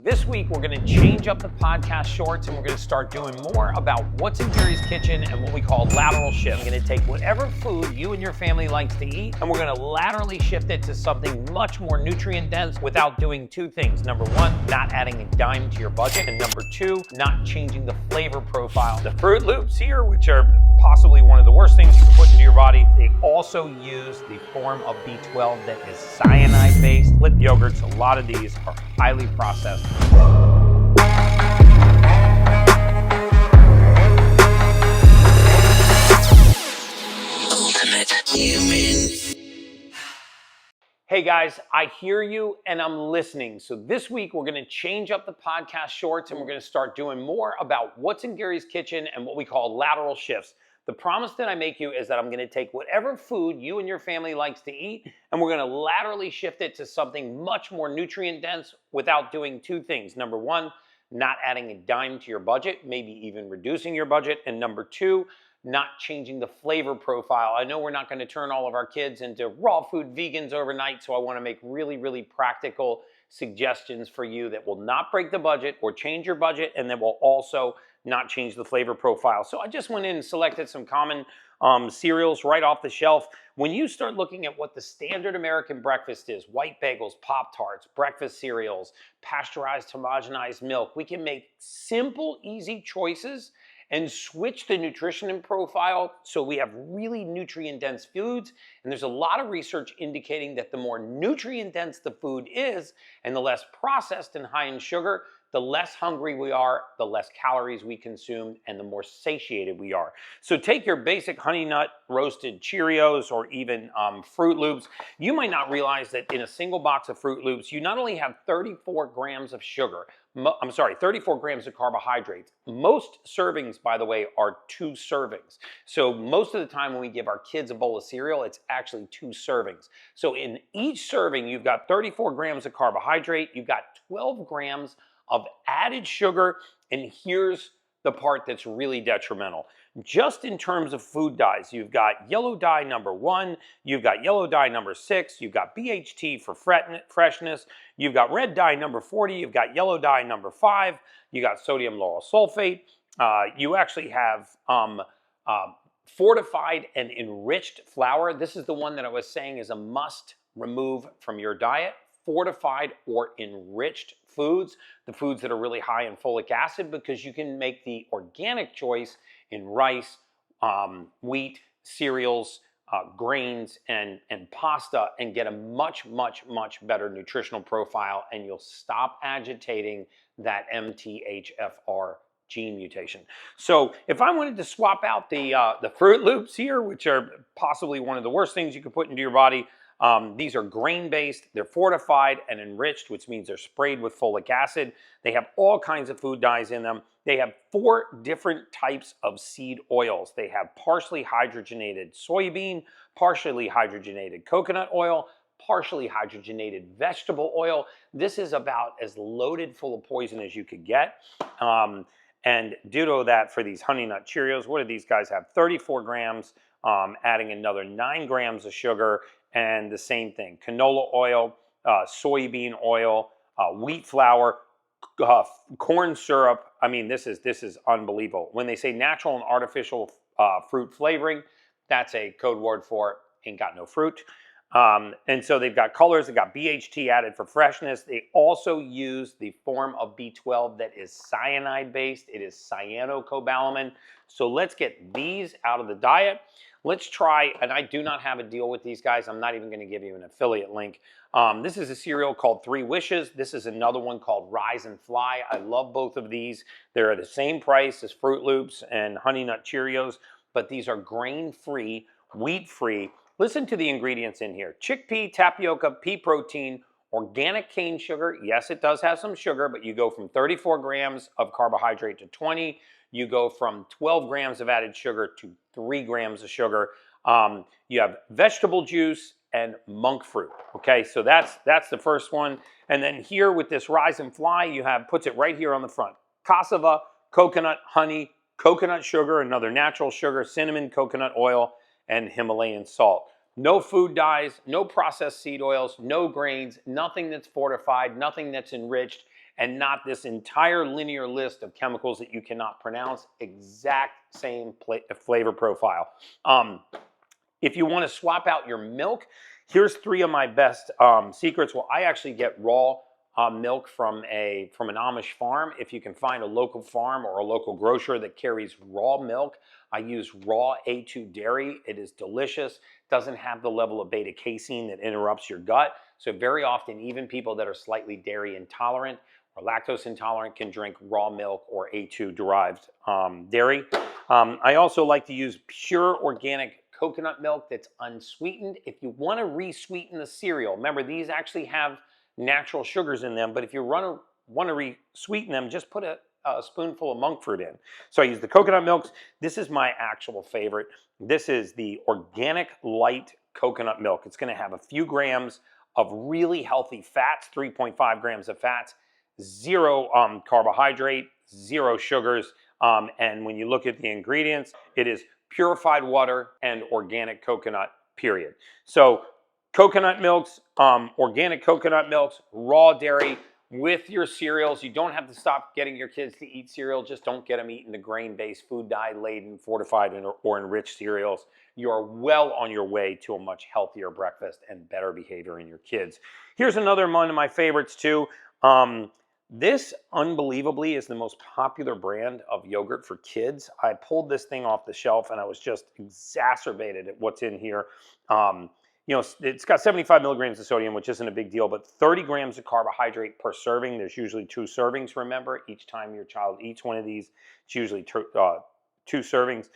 This week, we're going to change up the podcast shorts and we're going to start doing more about what's in Gary's kitchen and what we call lateral shift. I'm going to take whatever food you and your family likes to eat and we're going to laterally shift it to something much more nutrient dense without doing two things. Number one, not adding a dime to your budget. And number two, not changing the flavor profile. The Fruit Loops here, which are possibly one of the worst things you can put into your body, they also use the form of B12 that is cyanide-based. Flip yogurts, a lot of these are highly processed. Hey guys, I hear you and I'm listening. So this week we're going to change up the podcast shorts and we're going to start doing more about what's in Gary's kitchen and what we call lateral shifts. The promise that I make you is that I'm going to take whatever food you and your family likes to eat and we're going to laterally shift it to something much more nutrient dense without doing two things. Number one, not adding a dime to your budget, maybe even reducing your budget. And number two, not changing the flavor profile. I know we're not going to turn all of our kids into raw food vegans overnight, so I want to make really, really practical suggestions for you that will not break the budget or change your budget and that will also not change the flavor profile. So I just went in and selected some common cereals right off the shelf. When you start looking at what the standard American breakfast is, white bagels, Pop-Tarts, breakfast cereals, pasteurized homogenized milk, we can make simple, easy choices and switch the nutrition and profile so we have really nutrient-dense foods. And there's a lot of research indicating that the more nutrient-dense the food is and the less processed and high in sugar, the less hungry we are, the less calories we consume, and the more satiated we are. So take your basic Honey Nut roasted Cheerios or even Fruit Loops. You might not realize that in a single box of Fruit Loops, you not only have 34 grams of sugar, 34 grams of carbohydrates. Most servings, by the way, are 2 servings. So most of the time when we give our kids a bowl of cereal, it's actually 2 servings. So in each serving, you've got 34 grams of carbohydrate, you've got 12 grams of added sugar, and here's the part that's really detrimental. Just in terms of food dyes, you've got yellow dye number 1, you've got yellow dye number 6, you've got BHT for freshness, you've got red dye number 40, you've got yellow dye number 5, you got sodium lauryl sulfate, you actually have fortified and enriched flour. This is the one that I was saying is a must remove from your diet. Fortified or enriched foods, the foods that are really high in folic acid, because you can make the organic choice in rice, wheat, cereals, grains, and pasta and get a much, much, much better nutritional profile, and you'll stop agitating that MTHFR gene mutation. So if I wanted to swap out the Fruit Loops here, which are possibly one of the worst things you could put into your body, these are grain-based, they're fortified and enriched, which means they're sprayed with folic acid. They have all kinds of food dyes in them. They have 4 different types of seed oils. They have partially hydrogenated soybean, partially hydrogenated coconut oil, partially hydrogenated vegetable oil. This is about as loaded full of poison as you could get. And ditto that for these Honey Nut Cheerios. What do these guys have? 34 grams, adding another 9 grams of sugar, and the same thing, canola oil, soybean oil, wheat flour, corn syrup. I mean, this is unbelievable. When they say natural and artificial fruit flavoring, that's a code word for ain't got no fruit. And so they've got colors, they've got BHT added for freshness. They also use the form of B12 that is cyanide-based. It is cyanocobalamin. So let's get these out of the diet. Let's try, and I do not have a deal with these guys. I'm not even going to give you an affiliate link. This is a cereal called 3 Wishes. This is another one called Rise and Fly. I love both of these. They're the same price as Fruit Loops and Honey Nut Cheerios, but these are grain-free, wheat-free. Listen to the ingredients in here. Chickpea, tapioca, pea protein, organic cane sugar. Yes, it does have some sugar, but you go from 34 grams of carbohydrate to 20. You go from 12 grams of added sugar to 3 grams of sugar. You have vegetable juice and monk fruit. Okay, so that's the first one. And then here with this Rise and Fly, you have, puts it right here on the front. Cassava, coconut, honey, coconut sugar, another natural sugar, cinnamon, coconut oil, and Himalayan salt. No food dyes, no processed seed oils, no grains, nothing that's fortified, nothing that's enriched, and not this entire linear list of chemicals that you cannot pronounce. Exact same flavor profile. If you want to swap out your milk, here's 3 of my best secrets. Well, I actually get raw milk from an Amish farm. If you can find a local farm or a local grocer that carries raw milk, I use raw A2 dairy. It is delicious. Doesn't have the level of beta casein that interrupts your gut. So very often, even people that are slightly dairy intolerant or lactose intolerant can drink raw milk or A2 derived dairy. I also like to use pure organic coconut milk that's unsweetened. If you want to re-sweeten the cereal, remember these actually have natural sugars in them, but if you want to re-sweeten them, just put a spoonful of monk fruit in. So I use the coconut milks. This is my actual favorite. This is the organic light coconut milk. It's going to have a few grams of really healthy fats, 3.5 grams of fats, 0 carbohydrate, 0 sugars, and when you look at the ingredients, it is purified water and organic coconut, period. So coconut milks, organic coconut milks, raw dairy with your cereals. You don't have to stop getting your kids to eat cereal. Just don't get them eating the grain-based, food dye-laden, fortified, or enriched cereals. You are well on your way to a much healthier breakfast and better behavior in your kids. Here's another one of my favorites too. This, unbelievably, is the most popular brand of yogurt for kids. I pulled this thing off the shelf and I was just exacerbated at what's in here. You know, it's got 75 milligrams of sodium, which isn't a big deal, but 30 grams of carbohydrate per serving. There's usually 2 servings, remember. Each time your child eats one of these, it's usually 2 servings.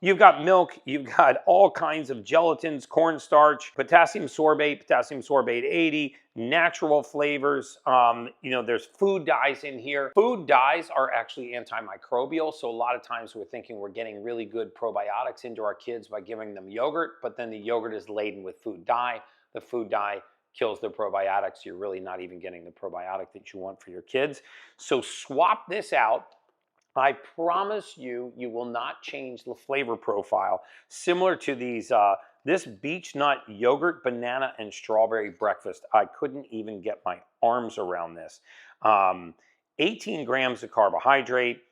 You've got milk, you've got all kinds of gelatins, cornstarch, potassium sorbate 80, natural flavors. You know, there's food dyes in here. Food dyes are actually antimicrobial, so a lot of times we're thinking we're getting really good probiotics into our kids by giving them yogurt, but then the yogurt is laden with food dye. The food dye kills the probiotics. You're really not even getting the probiotic that you want for your kids. So swap this out. I promise you, you will not change the flavor profile. Similar to these, this beech nut yogurt, banana, and strawberry breakfast. I couldn't even get my arms around this. 18 grams of carbohydrate,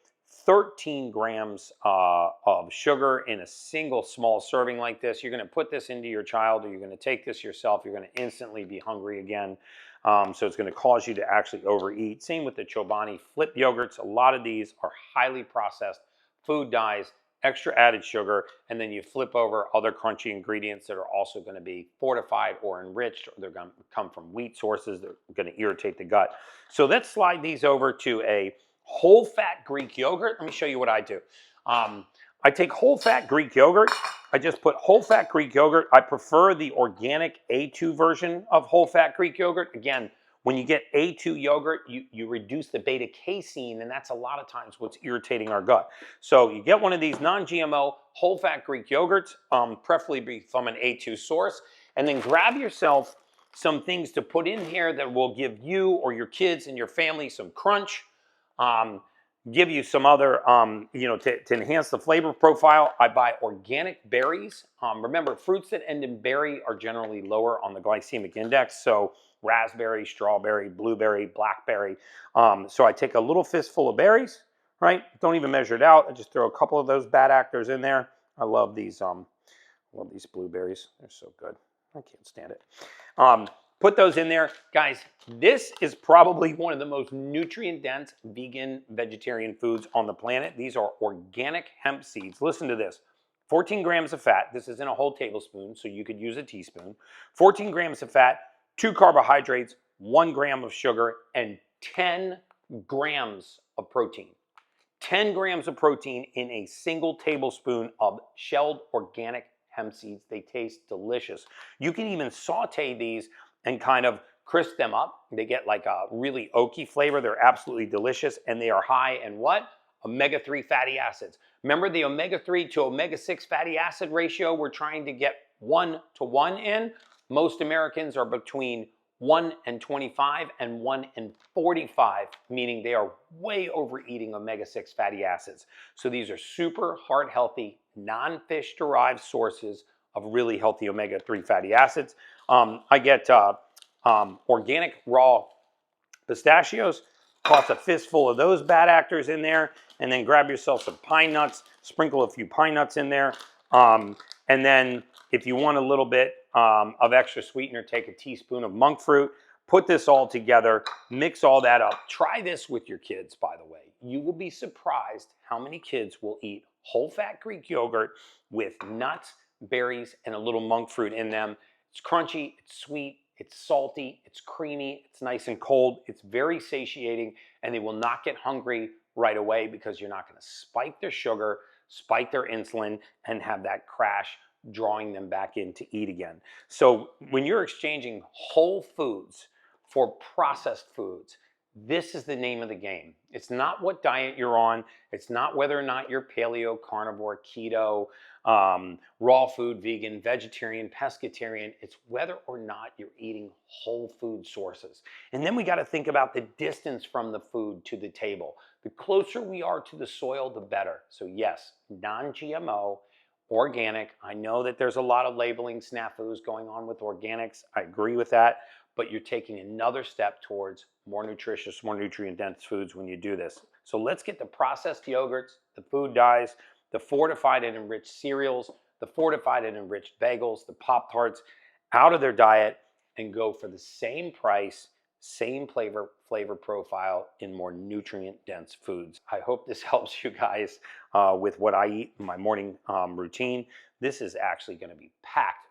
13 grams of sugar in a single small serving like this. You're going to put this into your child, or you're going to take this yourself. You're going to instantly be hungry again. So it's going to cause you to actually overeat. Same with the Chobani flip yogurts. A lot of these are highly processed food dyes, extra added sugar, and then you flip over other crunchy ingredients that are also going to be fortified or enriched, or they're going to come from wheat sources that are going to irritate the gut. So let's slide these over to a whole fat Greek yogurt. Let me show you what I do. I take whole fat Greek yogurt. I just put whole fat Greek yogurt. I prefer the organic A2 version of whole fat Greek yogurt. Again, when you get A2 yogurt, you reduce the beta casein, and that's a lot of times what's irritating our gut. So you get one of these non-GMO whole fat Greek yogurts, preferably from an A2 source, and then grab yourself some things to put in here that will give you or your kids and your family some crunch. Give you some other, you know, to enhance the flavor profile. I buy organic berries. Remember, fruits that end in berry are generally lower on the glycemic index. So raspberry, strawberry, blueberry, blackberry. So I take a little fistful of berries, right? Don't even measure it out. I just throw a couple of those bad actors in there. I love these blueberries. They're so good. I can't stand it. Put those in there. Guys, this is probably one of the most nutrient-dense vegan, vegetarian foods on the planet. These are organic hemp seeds. Listen to this. 14 grams of fat. This is in a whole tablespoon, so you could use a teaspoon. 14 grams of fat, 2 carbohydrates, 1 gram of sugar, and 10 grams of protein. 10 grams of protein in a single tablespoon of shelled organic hemp seeds. They taste delicious. You can even saute these and kind of crisp them up. They get like a really oaky flavor. They're absolutely delicious, and they are high in what? Omega-3 fatty acids. Remember the omega-3 to omega-6 fatty acid ratio we're trying to get 1 to 1 in? Most Americans are between 1 and 25 and 1 and 45, meaning they are way overeating omega-6 fatty acids. So these are super heart healthy, non-fish derived sources of really healthy omega-3 fatty acids. I get organic raw pistachios. Toss a fistful of those bad actors in there, and then grab yourself some pine nuts, sprinkle a few pine nuts in there. And then if you want a little bit of extra sweetener, take a teaspoon of monk fruit, put this all together, mix all that up. Try this with your kids, by the way. You will be surprised how many kids will eat whole fat Greek yogurt with nuts, berries, and a little monk fruit in them. It's crunchy, it's sweet, it's salty, it's creamy, it's nice and cold, it's very satiating, and they will not get hungry right away because you're not going to spike their sugar, spike their insulin, and have that crash drawing them back in to eat again. So when you're exchanging whole foods for processed foods, this is the name of the game. It's not what diet you're on. It's not whether or not you're paleo, carnivore, keto, raw food, vegan, vegetarian, pescatarian. It's whether or not you're eating whole food sources. And then we got to think about the distance from the food to the table. The closer we are to the soil, the better. So yes, non-GMO, organic. I know that there's a lot of labeling snafus going on with organics. I agree with that. But you're taking another step towards more nutritious, more nutrient-dense foods when you do this. So let's get the processed yogurts, the food dyes, the fortified and enriched cereals, the fortified and enriched bagels, the Pop-Tarts out of their diet and go for the same price, same flavor profile in more nutrient-dense foods. I hope this helps you guys with what I eat in my morning routine. This is actually going to be packed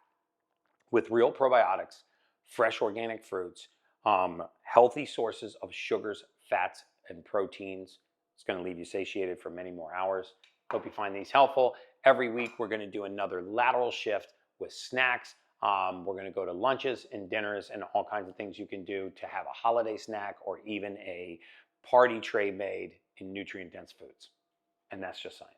with real probiotics, fresh organic fruits, healthy sources of sugars, fats, and proteins. It's going to leave you satiated for many more hours. Hope you find these helpful. Every week, we're going to do another lateral shift with snacks. We're going to go to lunches and dinners and all kinds of things you can do to have a holiday snack or even a party tray made in nutrient-dense foods. And that's just science.